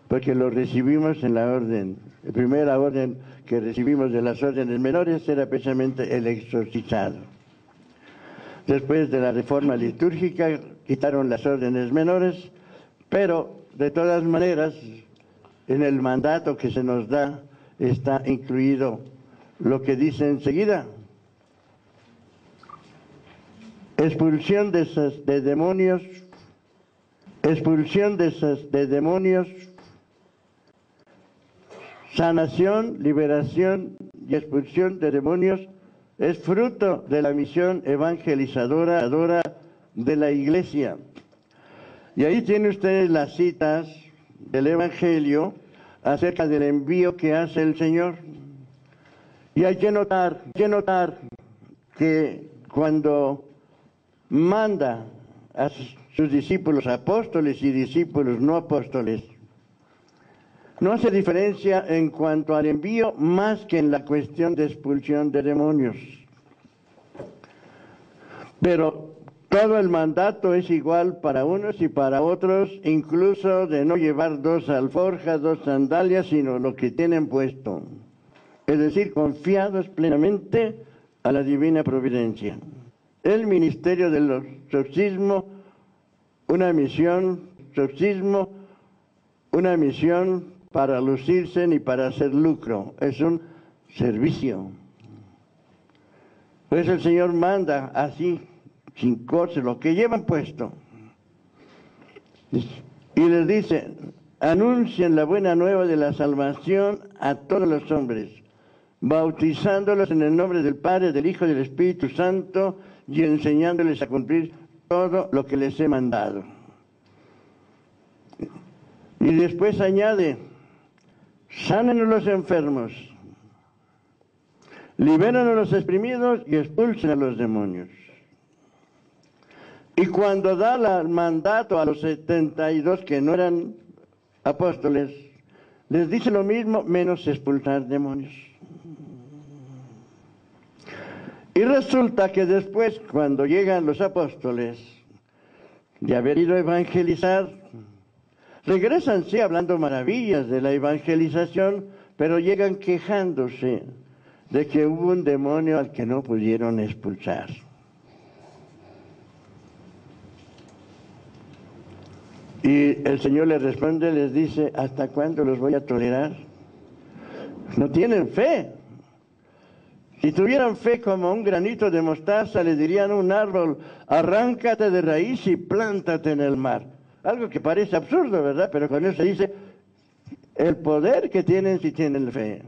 porque lo recibimos en la orden. La primera orden que recibimos de las órdenes menores era precisamente el exorcizado. Después de la reforma litúrgica quitaron las órdenes menores, pero de todas maneras en el mandato que se nos da está incluido lo que dice enseguida: expulsión de demonios, sanación, liberación y expulsión de demonios es fruto de la misión evangelizadora de la Iglesia. Y ahí tiene ustedes las citas del Evangelio acerca del envío que hace el Señor. Y hay que notar que cuando manda a sus discípulos, apóstoles y discípulos no apóstoles, no hace diferencia en cuanto al envío más que en la cuestión de expulsión de demonios. Pero todo el mandato es igual para unos y para otros, incluso de no llevar 2 alforjas, 2 sandalias, sino lo que tienen puesto. Es decir, confiados plenamente a la divina providencia. El ministerio del exorcismo una misión, exorcismo, una misión para lucirse ni para hacer lucro, es un servicio. Pues el Señor manda así, sin coste, lo que llevan puesto. Y les dice, anuncien la buena nueva de la salvación a todos los hombres, bautizándolos en el nombre del Padre, del Hijo y del Espíritu Santo, y enseñándoles a cumplir todo lo que les he mandado. Y después añade, sanen a los enfermos, liberan a los exprimidos y expulsen a los demonios. Y cuando da el mandato a los 72 que no eran apóstoles, les dice lo mismo, menos expulsar demonios. Y resulta que después, cuando llegan los apóstoles, de haber ido a evangelizar, regresan, sí, hablando maravillas de la evangelización, pero llegan quejándose de que hubo un demonio al que no pudieron expulsar. Y el Señor les responde, les dice, ¿hasta cuándo los voy a tolerar? No tienen fe. Si tuvieran fe como un granito de mostaza, le dirían a un árbol, arráncate de raíz y plántate en el mar. Algo que parece absurdo, ¿verdad? Pero con eso se dice el poder que tienen si tienen fe.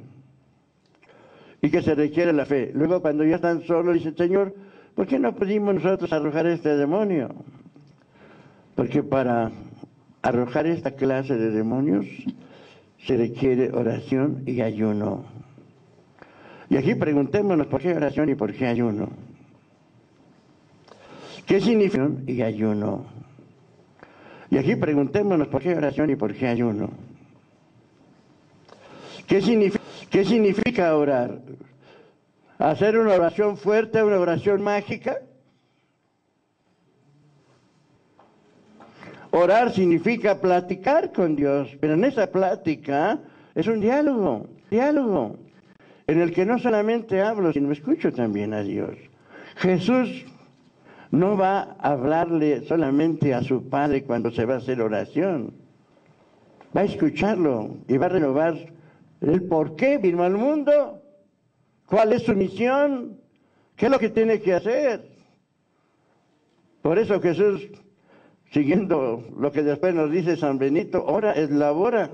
Y que se requiere la fe. Luego cuando ya están solos, dicen, Señor, ¿por qué no pudimos nosotros arrojar este demonio? Porque para arrojar esta clase de demonios se requiere oración y ayuno. Y aquí preguntémonos por qué oración y por qué ayuno. ¿Qué significa oración y ayuno? Y aquí preguntémonos por qué oración y por qué ayuno. ¿Qué significa orar? ¿Hacer una oración fuerte, una oración mágica? Orar significa platicar con Dios, pero en esa plática es un diálogo, en el que no solamente hablo, sino escucho también a Dios. Jesús no va a hablarle solamente a su Padre cuando se va a hacer oración. Va a escucharlo y va a renovar el por qué vino al mundo, cuál es su misión, qué es lo que tiene que hacer. Por eso Jesús, siguiendo lo que después nos dice San Benito, ora es labora.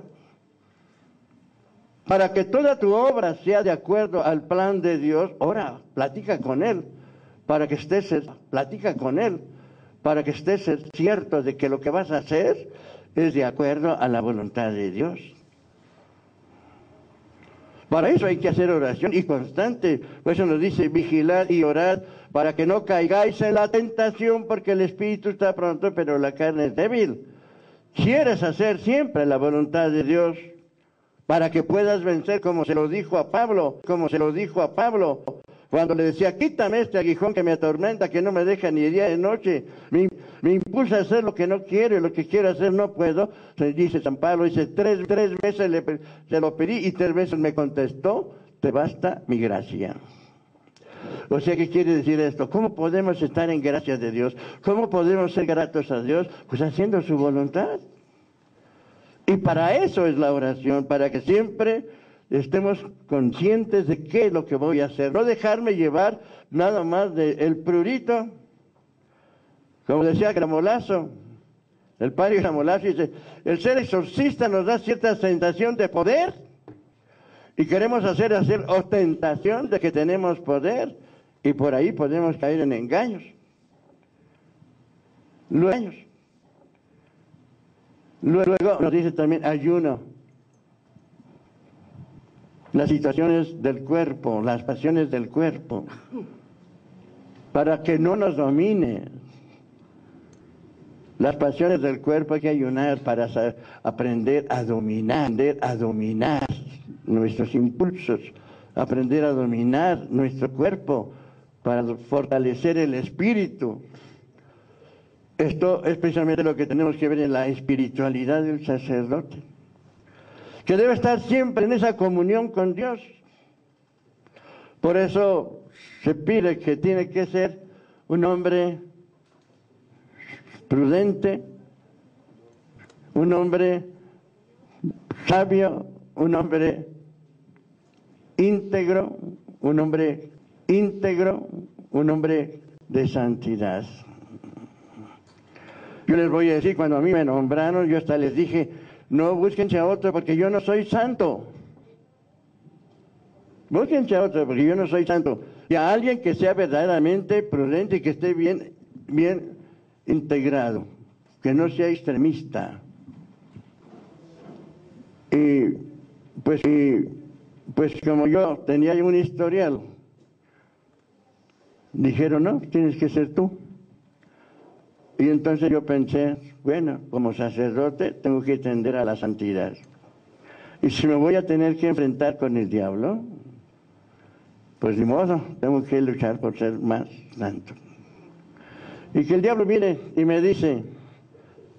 Para que toda tu obra sea de acuerdo al plan de Dios, ora, platica con Él, para que estés cierto de que lo que vas a hacer es de acuerdo a la voluntad de Dios. Para eso hay que hacer oración y constante. Por eso nos dice, vigilad y orad para que no caigáis en la tentación, porque el espíritu está pronto, pero la carne es débil. Quieres hacer siempre la voluntad de Dios, para que puedas vencer, como se lo dijo a Pablo, cuando le decía, quítame este aguijón que me atormenta, que no me deja ni día ni noche, me impulsa a hacer lo que no quiero, y lo que quiero hacer no puedo. Se dice San Pablo, dice, tres veces se lo pedí y 3 veces me contestó, te basta mi gracia. O sea, ¿qué quiere decir esto? ¿Cómo podemos estar en gracia de Dios? ¿Cómo podemos ser gratos a Dios? Pues haciendo su voluntad. Y para eso es la oración, para que siempre estemos conscientes de qué es lo que voy a hacer. No dejarme llevar nada más del prurito. Como decía Gramolazo, el padre Gramolazo dice, el ser exorcista nos da cierta sensación de poder y queremos hacer ostentación de que tenemos poder y por ahí podemos caer en engaños. Luego nos dice también ayuno. Las situaciones del cuerpo, las pasiones del cuerpo, para que no nos domine. Las pasiones del cuerpo hay que ayunar para aprender a dominar nuestros impulsos, aprender a dominar nuestro cuerpo para fortalecer el espíritu. Esto es precisamente lo que tenemos que ver en la espiritualidad del sacerdote, que debe estar siempre en esa comunión con Dios. Por eso se pide que tiene que ser un hombre prudente, un hombre sabio, un hombre íntegro, un hombre íntegro, un hombre de santidad. Yo les voy a decir, cuando a mí me nombraron, yo hasta les dije, no búsquense a otro porque yo no soy santo. Búsquense a otro porque yo no soy santo. Y a alguien que sea verdaderamente prudente y que esté bien integrado, que no sea extremista. Y pues como yo tenía un historial, dijeron, no, tienes que ser tú. Y entonces yo pensé, bueno, como sacerdote tengo que tender a la santidad. Y si me voy a tener que enfrentar con el diablo, pues ni modo, tengo que luchar por ser más santo. Y que el diablo viene y me dice,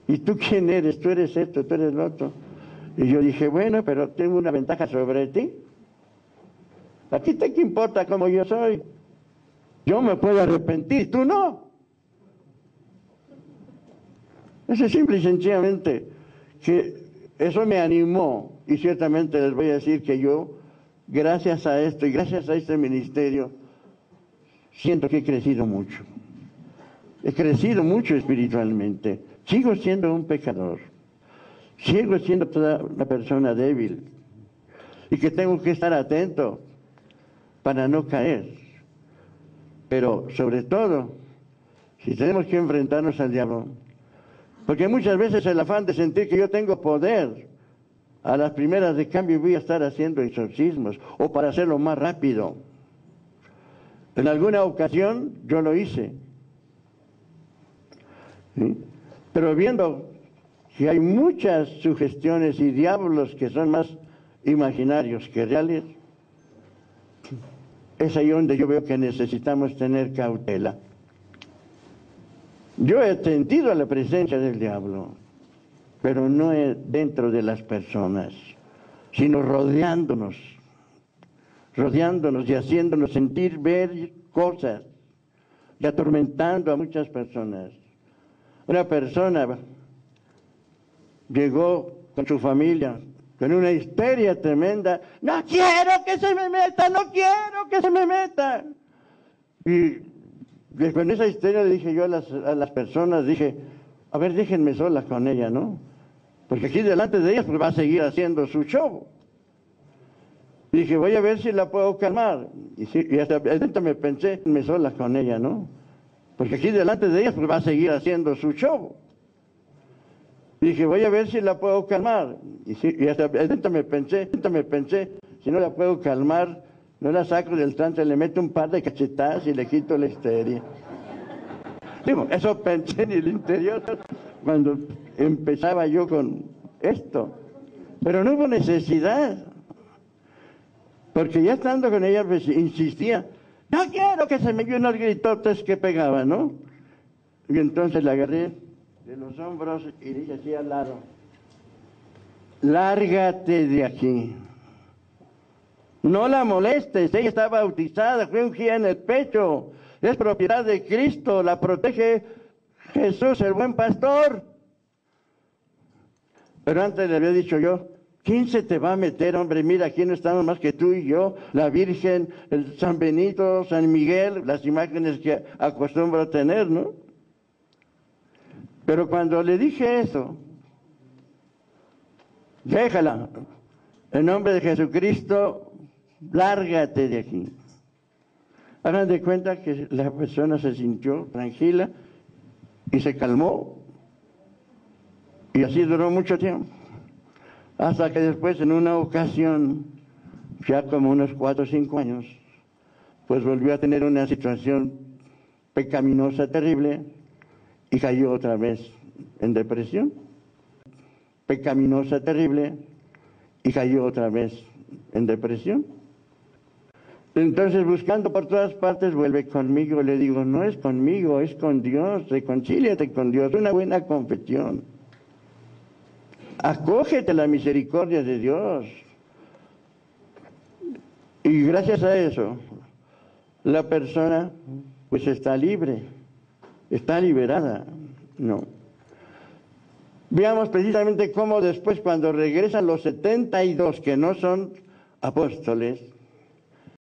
¿y tú quién eres? Tú eres esto, tú eres lo otro. Y yo dije, bueno, pero tengo una ventaja sobre ti. ¿A ti qué importa cómo yo soy? Yo me puedo arrepentir, tú no. Eso es simple y sencillamente que eso me animó. Y ciertamente les voy a decir que yo, gracias a esto y gracias a este ministerio, siento que he crecido mucho. He crecido mucho espiritualmente. Sigo siendo un pecador. Sigo siendo toda una persona débil. Y que tengo que estar atento para no caer. Pero sobre todo, si tenemos que enfrentarnos al diablo, porque muchas veces el afán de sentir que yo tengo poder, a las primeras de cambio voy a estar haciendo exorcismos, o para hacerlo más rápido. En alguna ocasión yo lo hice. ¿Sí? Pero viendo que hay muchas sugestiones y diablos que son más imaginarios que reales, es ahí donde yo veo que necesitamos tener cautela. Yo he sentido la presencia del diablo, pero no dentro de las personas, sino rodeándonos y haciéndonos sentir, ver cosas, y atormentando a muchas personas. Una persona llegó con su familia, con una histeria tremenda, no quiero que se me meta, no quiero que se me meta. Y con esa histeria le dije yo a las personas, dije, a ver, déjenme solas con ella, ¿no? Porque aquí delante de ellas pues va a seguir haciendo su show. Y dije, voy a ver si la puedo calmar. Y hasta adentro me pensé, me solas con ella, ¿no? Porque aquí delante de ellas pues va a seguir haciendo su show. Y dije, voy a ver si la puedo calmar. Y hasta adentro me pensé, si no la puedo calmar, no la saco del trance, le meto un par de cachetadas y le quito la histeria. Digo, eso pensé en el interior cuando empezaba yo con esto. Pero no hubo necesidad. Porque ya estando con ella, pues insistía, no quiero que se me dio unos gritotes que pegaba, ¿no? Y entonces la agarré de los hombros y le dije así al lado, lárgate de aquí. No la molestes, ella está bautizada, fue ungida en el pecho, es propiedad de Cristo, la protege Jesús, el buen pastor. Pero antes le había dicho yo, ¿quién se te va a meter, hombre? Mira, aquí no estamos más que tú y yo, la Virgen, el San Benito, San Miguel, las imágenes que acostumbro tener, ¿no? Pero cuando le dije eso, déjala, en nombre de Jesucristo, lárgate de aquí. Hagan de cuenta que la persona se sintió tranquila y se calmó. Y así duró mucho tiempo. Hasta que después, en una ocasión, ya como unos 4 o 5 años, pues volvió a tener una situación pecaminosa terrible y cayó otra vez en depresión. Pecaminosa terrible y cayó otra vez en depresión. Entonces, buscando por todas partes, vuelve conmigo. Le digo, no es conmigo, es con Dios. Reconcíliate con Dios. Una buena confesión. Acógete a la misericordia de Dios. Y gracias a eso, la persona pues está libre, está liberada. No. veamos precisamente cómo después, cuando regresan los 72 que no son apóstoles,